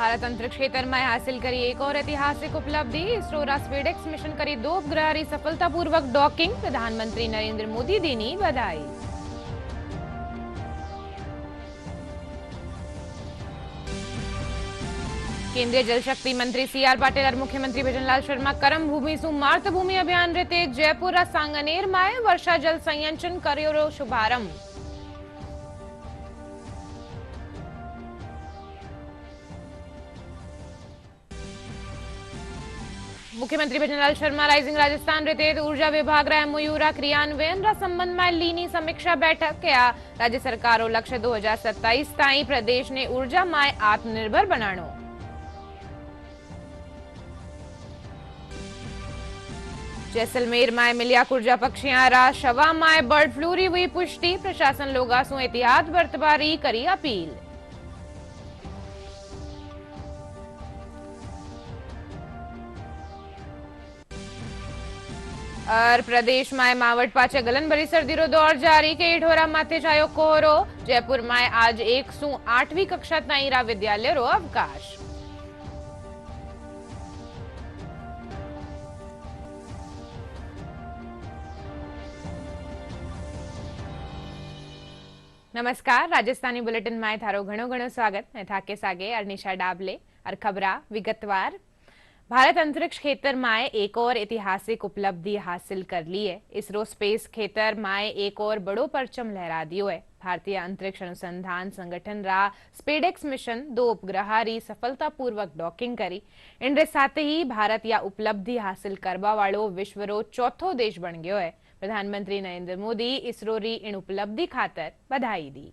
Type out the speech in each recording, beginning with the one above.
भारत अंतरिक्ष क्षेत्र में हासिल करी एक और ऐतिहासिक उपलब्धि। इसरो स्पेसएक्स मिशन करी 2 उपग्रह री सफलतापूर्वक डॉकिंग। प्रधानमंत्री नरेंद्र मोदी दी बधाई। केंद्रीय जल शक्ति मंत्री सीआर पाटिल और मुख्यमंत्री भजनलाल शर्मा करम भूमि सु मातृभूमि अभियान रीते जयपुर सांगनेर में वर्षा जल संचयन कर्यो शुभारंभ। मुख्यमंत्री भजनलाल शर्मा राइजिंग राजस्थान रीते ऊर्जा विभाग एमओयू क्रियान्वयन संबंध में लीनी समीक्षा बैठक क्या राज्य सरकारों लक्ष्य 2027 ताई प्रदेश ने ऊर्जा में आत्मनिर्भर बनानो। जैसलमेर में मिलिया कुर्जा पक्षियां शवा में बर्ड फ्लू री हुई पुष्टि। प्रशासन लोगा सु एहतियात बरतवारी करी अपील। और प्रदेश में मावठ पाचे गलन भरी सर्दी रो दौर जारी। केठोरा माथे छायो कोहरो। जयपुर में आज 1 सु 8वीं कक्षा ताई रा विद्यालय रो अवकाश। नमस्कार, राजस्थानी बुलेटिन में थारो घणो घणो स्वागत। मैं थाके सागे अरनिशा डाबले और खबरा विगतवार। भारत अंतरिक्ष क्षेत्र में एक और ऐतिहासिक उपलब्धि हासिल कर ली है। इसरो स्पेस क्षेत्र में एक और बड़ो परचम लहरा दियो है। भारतीय अंतरिक्ष अनुसंधान संगठन रा स्पेसएक्स मिशन 2 उपग्रह री सफलतापूर्वक डॉकिंग करी। इनरे साथ ही भारत या उपलब्धि हासिल करवा वालो विश्व रो चौथो देश बन गयो है। प्रधानमंत्री नरेंद्र मोदी इसरो री इन उपलब्धि खातर बधाई दी।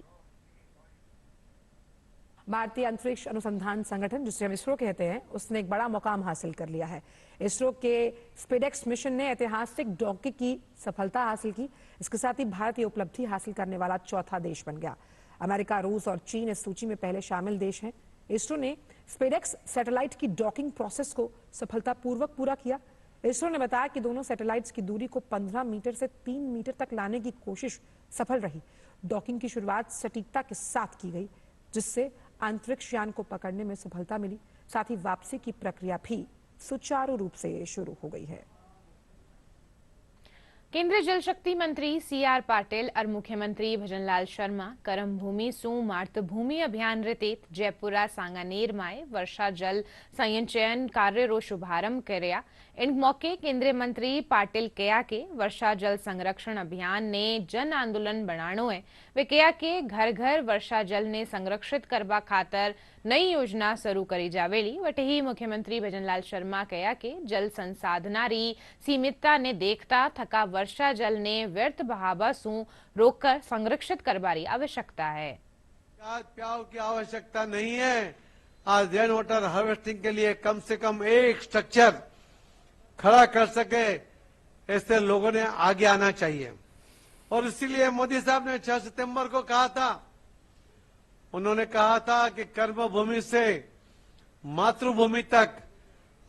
भारतीय अंतरिक्ष अनुसंधान संगठन, जिसे हम इसरो कहते हैं, उसने एक बड़ा मुकाम हासिल कर लिया है। इसरो के स्पेसएक्स मिशन ने ऐतिहासिक डॉकिंग की सफलता हासिल की। इसके साथ ही भारत ये उपलब्धि हासिल करने वाला चौथा देश बन गया। अमेरिका, रूस और चीन इस सूची में पहले शामिल देश हैं। इसरो ने स्पेसएक्स सैटेलाइट की डॉकिंग प्रोसेस को सफलतापूर्वक पूरा किया। इसरो ने बताया कि दोनों सैटेलाइट्स की दूरी को 15 मीटर से 3 मीटर तक लाने की कोशिश सफल रही। डॉकिंग की शुरुआत सटीकता के साथ की गई, जिससे अंतरिक्ष यान को पकड़ने में सफलता मिली। साथ ही वापसी की प्रक्रिया भी सुचारू रूप से शुरू हो गई है। केंद्रीय जल शक्ति मंत्री सीआर पाटिल और मुख्यमंत्री भजनलाल शर्मा करम भूमि सु मातृभूमि अभियान रीते जयपुरा सांगानेर में वर्षा जल संचयन कार्य रो शुभारंभ करया। इन मौके केंद्रीय मंत्री पाटिल कहा के वर्षा जल संरक्षण अभियान ने जन आंदोलन बनानो है। वे कहा के घर घर वर्षा जल ने संरक्षित करवा खातर नई योजना शुरू करी जावेली। वटे ही मुख्यमंत्री भजनलाल शर्मा कहा के जल संसाधना री सीमितता ने देखता थका वर्षा जल ने व्यर्थ बहावा सु रोककर संरक्षित करवारी आवश्यकता है। प्याव की आवश्यकता नहीं है। आज रेन वाटर हार्वेस्टिंग के लिए कम से कम एक स्ट्रक्चर खड़ा कर सके, ऐसे लोगों ने आगे आना चाहिए। और इसीलिए मोदी साहब ने 6 सितंबर को कहा था, उन्होंने कहा था कि कर्मभूमि से मातृभूमि तक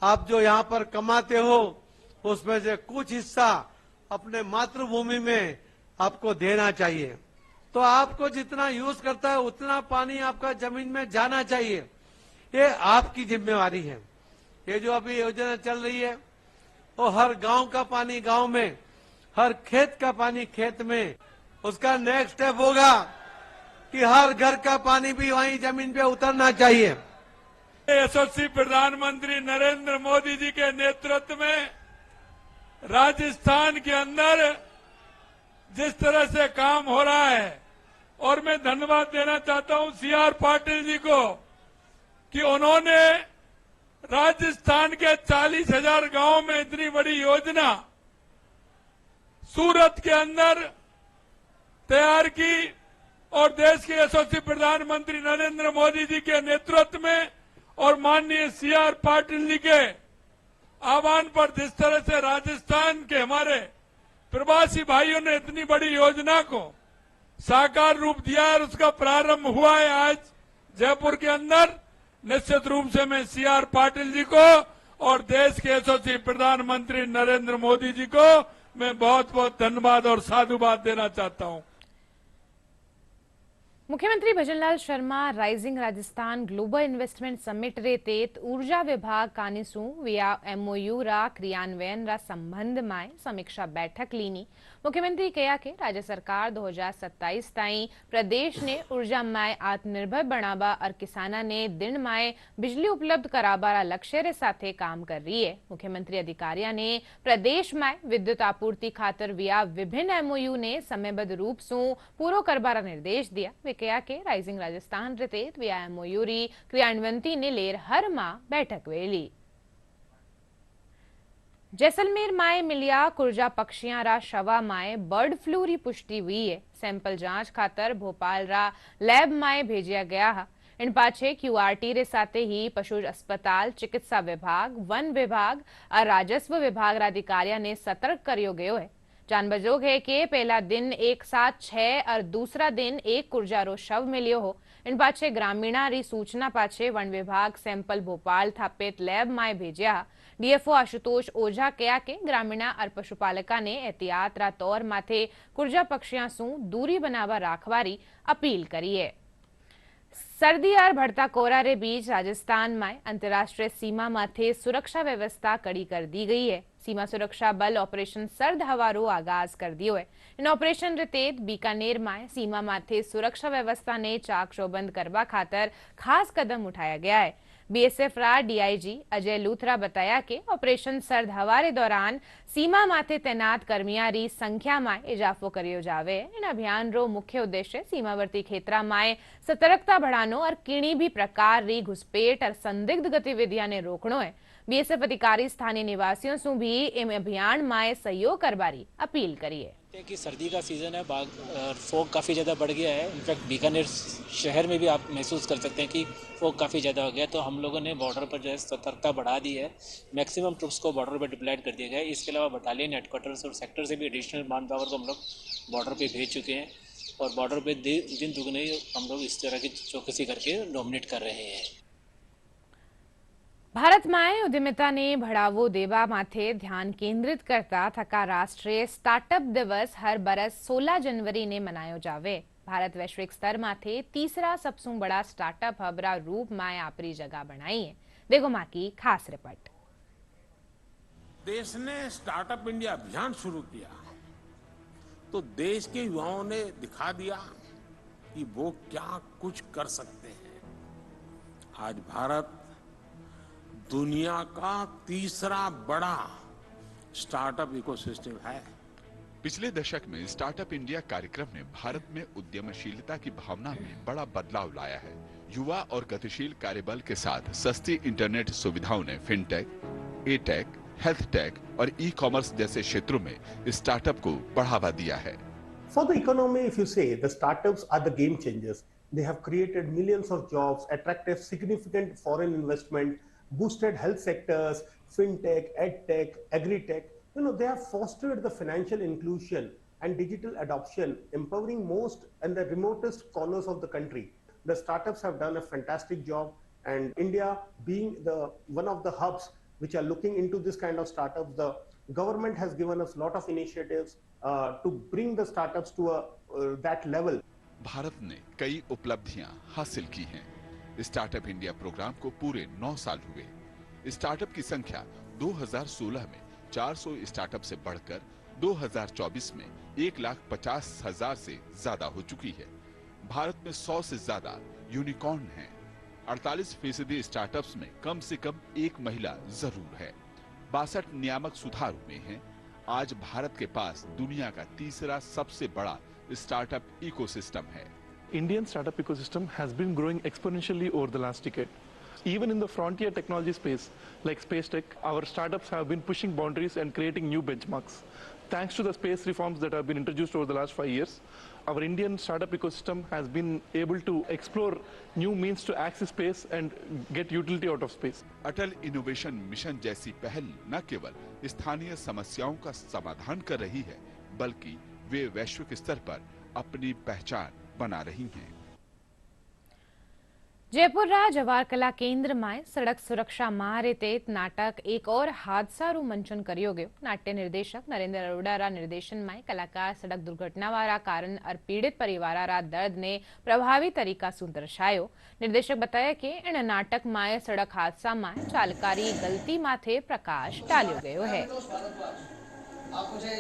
आप जो यहाँ पर कमाते हो, उसमें से कुछ हिस्सा अपने मातृभूमि में आपको देना चाहिए। तो आपको जितना यूज करता है उतना पानी आपका जमीन में जाना चाहिए। ये आपकी जिम्मेवारी है। ये जो अभी योजना चल रही है, वो हर गांव का पानी गांव में, हर खेत का पानी खेत में। उसका नेक्स्ट स्टेप होगा कि हर घर का पानी भी वहीं जमीन पे उतरना चाहिए। यशस्वी प्रधानमंत्री नरेंद्र मोदी जी के नेतृत्व में राजस्थान के अंदर जिस तरह से काम हो रहा है, और मैं धन्यवाद देना चाहता हूं सीआर पाटिल जी को कि उन्होंने राजस्थान के 40,000 गांव में इतनी बड़ी योजना सूरत के अंदर तैयार की। और देश के यशस्वी प्रधानमंत्री नरेंद्र मोदी जी के नेतृत्व में और माननीय सीआर पाटिल जी के आह्वान पर जिस तरह से राजस्थान के हमारे प्रवासी भाइयों ने इतनी बड़ी योजना को साकार रूप दिया है, उसका प्रारंभ हुआ है आज जयपुर के अंदर। निश्चित रूप से मैं सीआर पाटिल जी को और देश के यशस्वी प्रधानमंत्री नरेंद्र मोदी जी को मैं बहुत बहुत धन्यवाद और साधुवाद देना चाहता हूं। मुख्यमंत्री Bhajanlal Sharma rising Rajasthan global investment summit रे तेत ऊर्जा विभाग कानिसू विया एमओयू रा क्रियान्वयन रा संबंध में समीक्षा बैठक लीनी। मुख्यमंत्री कहा कि राज्य सरकार 2027 ताई प्रदेश ने ऊर्जा में आत्मनिर्भर बनावा और किसाना ने दिन में बिजली उपलब्ध कराबा रा लक्ष्य रे साथे काम कर रही है। मुख्यमंत्री अधिकारियों ने प्रदेश में विद्युत आपूर्ति खातर विया विभिन्न एमओयू ने समयबद्ध रूप से पूरो करबारा निर्देश दिया। कहा कि राइजिंग राजस्थान रितेत विया एमओयूरी क्रियान्वयन ने लेर हर माह बैठक वेली। जैसलमेर माए मिलिया कुर्जा पक्षियां रा शवा माए बर्ड फ्लू री पुष्टि हुई है। सैंपल जांच खातर भोपाल रा लैब माए भेजा गया है। इन पाछे क्यूआरटी रे साथे ही पशु अस्पताल, चिकित्सा विभाग, वन विभाग और राजस्व विभाग रा अधिकारियों ने सतर्क करियो गयो है। जानबजोग है कि पहला दिन एक साथ 6 और दूसरा दिन एक कुर्जारो शव मिलियो हो। इन पाछे ग्रामीणा री सूचना पाछे वन विभाग सैंपल भोपाल थापित लैब माए भेजा। डीएफओ आशुतोष ओझा कहा कि ग्रामीणा और पशुपालका ने एहतियात रा तौर माथे कुर्जा पक्षियां सु दूरी बनावा राखवारी अपील करी है। सर्दी और बढ़ता कोहरा रे बीच राजस्थान में अंतर्राष्ट्रीय सीमा माथे सुरक्षा व्यवस्था कड़ी कर दी गई है। सीमा सुरक्षा बल ऑपरेशन सर्द हवारो आगाज कर दियो है। इन ऑपरेशन रे तेत बीकानेर में सीमा माथे सुरक्षा व्यवस्था ने चाक चौबंद करवा खातर खास कदम उठाया गया है। बीएसएफ रा डीआईजी अजय लूथरा बताया कि ऑपरेशन सर्द हवारे दौरान सीमा माथे तैनात कर्मिया री संख्या में इजाफो करियो जावे। इन अभियान रो मुख्य उद्देश्य सीमावर्ती क्षेत्र में सतर्कता बढ़ानो और किणी भी प्रकार री घुसपेट और संदिग्ध गतिविधियां ने रोकनो है। बीएसएफ अधिकारी स्थानीय निवासियों से भी इन अभियान में सहयोग करवारी अपील करी है कि सर्दी का सीज़न है, फॉग काफ़ी ज़्यादा बढ़ गया है। इनफैक्ट बीकानेर शहर में भी आप महसूस कर सकते हैं कि फॉग काफ़ी ज़्यादा हो गया। तो हम लोगों ने बॉर्डर पर जो है सतर्कता बढ़ा दी है। मैक्सिमम ट्रुप्स को बॉर्डर पर डिप्लॉयड कर दिया गया है। इसके अलावा बटालियन हेडक्वार्टर्स और सेक्टर से भी एडिशनल मैन पावर को हम लोग बॉर्डर पर भेज चुके हैं और बॉर्डर पर दिन दुगने हम लोग इस तरह की चौकसी करके डोमिनेट कर रहे हैं। भारत में उद्यमिता ने बढ़ावो देवा माथे ध्यान केंद्रित करता थका राष्ट्रीय स्टार्टअप दिवस हर बरस 16 जनवरी ने मनायो जावे। भारत वैश्विक स्तर माथे तीसरा सबसे बड़ा स्टार्टअप हब रा रूप में आपरी जगह बनाई है। देखो मां की खास रिपोर्ट। देश ने स्टार्टअप इंडिया अभियान शुरू किया तो देश के युवाओं ने दिखा दिया कि वो क्या कुछ कर सकते हैं। आज भारत दुनिया का तीसरा बड़ा स्टार्टअप इकोसिस्टम है। पिछले दशक में स्टार्टअप इंडिया कार्यक्रम ने भारत में उद्यमशीलता की भावना में बड़ा बदलाव लाया है। युवा और गतिशील कार्यबल के साथ सस्ती इंटरनेट सुविधाओं ने फिनटेक, ए-टेक, हेल्थ टेक और ई-कॉमर्स जैसे क्षेत्रों में स्टार्टअप को बढ़ावा दिया है। For the economy, if you say, the startups are the game changers. They have created millions of jobs, attracted significant foreign investment, boosted health sectors, fintech, edtech, agri-tech. They have fostered the financial inclusion and digital adoption, empowering most and the remotest corners of the country. The startups have done a fantastic job, and India being one of the hubs which are looking into this kind of startups, the government has given us a lot of initiatives to bring the startups to that level. Bharat ने कई उपलब्धियां हासिल की हैं। Startup India programme को पूरे 9 साल हुए। स्टार्टअप की संख्या 2016 में 400 स्टार्टअप से बढ़कर 2024 में 1,50,000 से ज्यादा हो चुकी है। भारत में 100 से ज्यादा यूनिकॉर्न हैं। 48% स्टार्टअप्स में कम से कम एक महिला जरूर है। 62 नियामक सुधार हुए हैं। आज भारत के पास दुनिया का तीसरा सबसे बड़ा स्टार्टअप इकोसिस्टम है। Indian startup ecosystem has been growing exponentially over the last decade. Even in the frontier technology space, like space tech, our startups have been pushing boundaries and creating new benchmarks. Thanks to the space reforms that have been introduced over the last 5 years, our Indian startup ecosystem has been able to explore new means to access space and get utility out of space. Atal innovation mission जैसी पहल न केवल स्थानीय समस्याओं का समाधान कर रही है, बल्कि वे वैश्विक स्तर पर अपनी पहचान बना रही हैं। जयपुर जवाहर कला केन्द्र में सड़क सुरक्षा माह रीते नाटक एक और हादसा मंचन करियो गयो। नाट्य निर्देशक नरेंद्र अरोड़ा निर्देशन में कलाकार सड़क दुर्घटना वाला कारण और पीड़ित परिवार दर्द ने प्रभावी तरीका से दर्शायो। निर्देशक बताया कि इन नाटक में सड़क हादसा में चालकारी गलती माथे प्रकाश डालियो गयो है। आप मुझे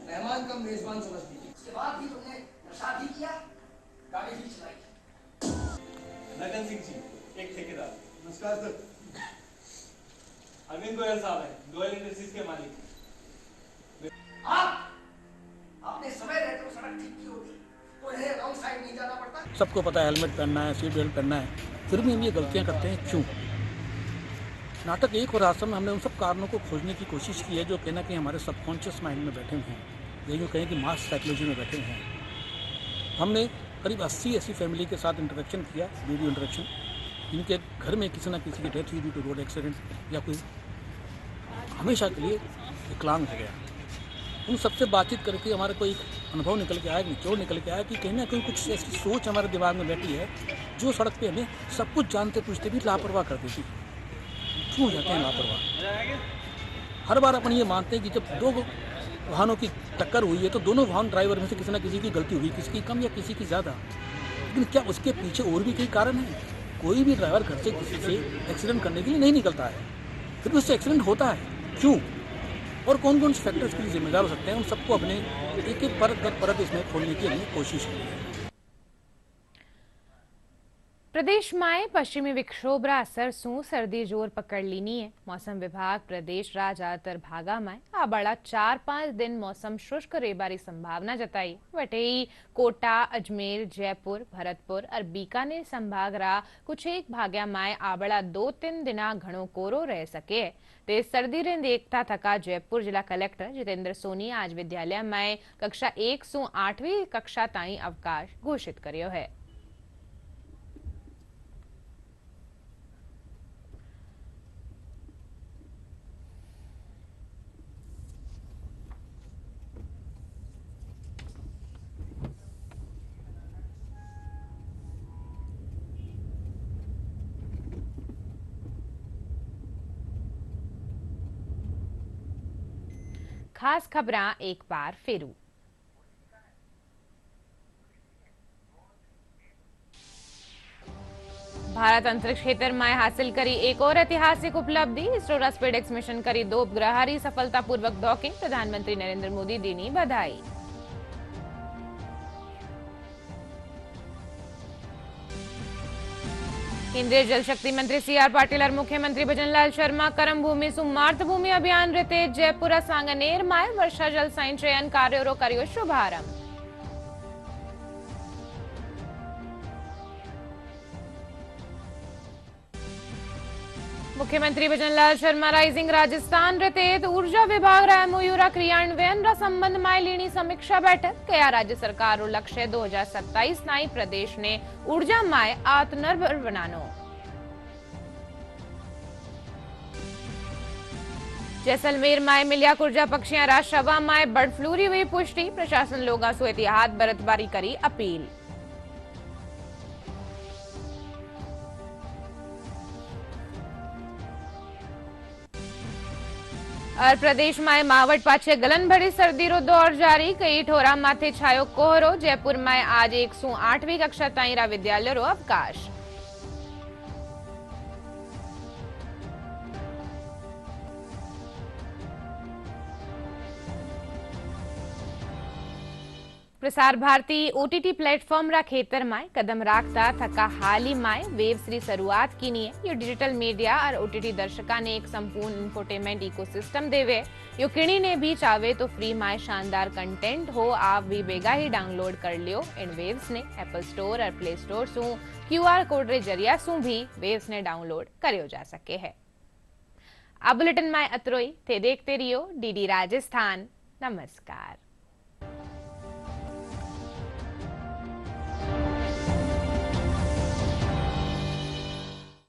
मेहमान कम मेजबान समझती थी, उसके बाद भी तुमने प्रसाद ही किया, गाड़ी भी चलाई। लगन सिंह जी, एक ठेकेदार। नमस्कार सर। अरविंद गोयल साहब हैं, गोयल इंडस्ट्रीज के मालिक। आपने समय रहते सड़क ठीक की होती तो इन्हें रॉन्ग साइड नहीं जाना पड़ता। सबको पता है हेलमेट पहनना है, सीट बेल्ट पहनना है, फिर भी हम ये गलतियां करते हैं क्यों? नाटक एक और हादसा में हमने उन सब कारणों को खोजने की कोशिश की है जो कहीं ना कहीं हमारे सबकॉन्शियस माइंड में बैठे हुए हैं, ये जो कहें कि मास साइकोलॉजी में बैठे हुए हैं। हमने करीब 80 ऐसी फैमिली के साथ इंटरेक्शन किया, वीडियो इंटरेक्शन, जिनके घर में किसी न किसी की डेथ हुई ड्यू टू रोड एक्सीडेंट या कोई हमेशा के लिए विकलांग हो गया। उन सबसे बातचीत करके हमारे को एक अनुभव निकल के आया, निचोड़ निकल के आया कि कहीं ना कहीं कुछ ऐसी सोच हमारे दिमाग में बैठी है जो सड़क पे हमें सब कुछ जानते पूछते भी लापरवाह कर देती। क्यों जाते हैं लापरवाह? हर बार अपन ये मानते हैं कि जब दो वाहनों की टक्कर हुई है तो दोनों वाहन ड्राइवर में से किसी न किसी की गलती हुई, किसी की कम या किसी की ज़्यादा। लेकिन क्या उसके पीछे और भी कई कारण हैं? कोई भी ड्राइवर घर से किसी से एक्सीडेंट करने के लिए नहीं निकलता है, फिर भी उससे एक्सीडेंट होता है क्यों? और कौन कौन से फैक्टर्स के लिए जिम्मेदार हो सकते हैं, उन सबको अपने एक एक परत दर परत इसमें खोलने की हमने कोशिश की है। प्रदेश में पश्चिमी विक्षोभ असर सू सर्दी जोर पकड़ लीनी है। मौसम विभाग प्रदेश ज्यादातर भागा में आबड़ा 4-5 दिन मौसम शुष्क रेबारी संभावना जताई। वटेई कोटा, अजमेर, जयपुर, भरतपुर और बीकानेर संभाग कुछ एक भाग्या में आबड़ा 2-3 दिना घणो कोरो रह सके। तेज सर्दी रे देखता थका जयपुर जिला कलेक्टर जितेंद्र सोनी आज विद्यालय में कक्षा 1 से 8वीं कक्षा ताई अवकाश घोषित करियो है। खास खबरां एक बार फेरू। भारत अंतरिक्ष क्षेत्र में हासिल करी एक और ऐतिहासिक उपलब्धि। इसरो स्पेसएक्स मिशन करी 2 उपग्रह सफलतापूर्वक डॉकिंग। प्रधानमंत्री नरेंद्र मोदी दीनी बधाई। केंद्रीय जल शक्ति मंत्री सीआर पाटिल और मुख्यमंत्री भजनलाल शर्मा करम भूमि सु मातृभूमि अभियान रीते जयपुर सांगनेर में वर्षा जल संचयन कार्यों करियो शुभारंभ। मुख्यमंत्री भजनलाल शर्मा राइजिंग राजस्थान रीते ऊर्जा विभाग एमओयू क्रियान्वयन संबंध में लीनी समीक्षा बैठक। कया राज्य सरकार रो लक्ष्य 2027 ताई प्रदेश ने ऊर्जा में आत्मनिर्भर बनानो। जैसलमेर में मिलिया कुर्जा पक्षियां राजसभा में बर्ड फ्लू री हुई पुष्टि। प्रशासन लोगों से एहतियात बरतबारी करी अपील। और प्रदेश में मावट पाछे गलन भरी सर्दी रो दौर जारी। कई ठोरा माथे छायो कोहरो। जयपुर में आज 1 से 8वीं कक्षा ताई विद्यालय रो अवकाश। प्रसार भारती ओटीटी प्लेटफॉर्म रा खेतर में कदम राखता थका हाल ही में वेव्स री शुरुआत की है। यो डिजिटल मीडिया और ओटीटी दर्शका ने एक संपूर्ण इंफोटेनमेंट इकोसिस्टम देवे। यो किणी ने भी चाहे तो फ्री में शानदार कंटेंट हो आप भी बेगा ही डाउनलोड कर लियो। इन वेव्स ने एप्पल स्टोर और प्ले स्टोर सु क्यूआर कोड रे जरिया सु भी वेव्स ने डाउनलोड करियो जा सके है। आ बुलेटिन में अतरोई थे देखते रहियो डीडी राजस्थान। नमस्कार।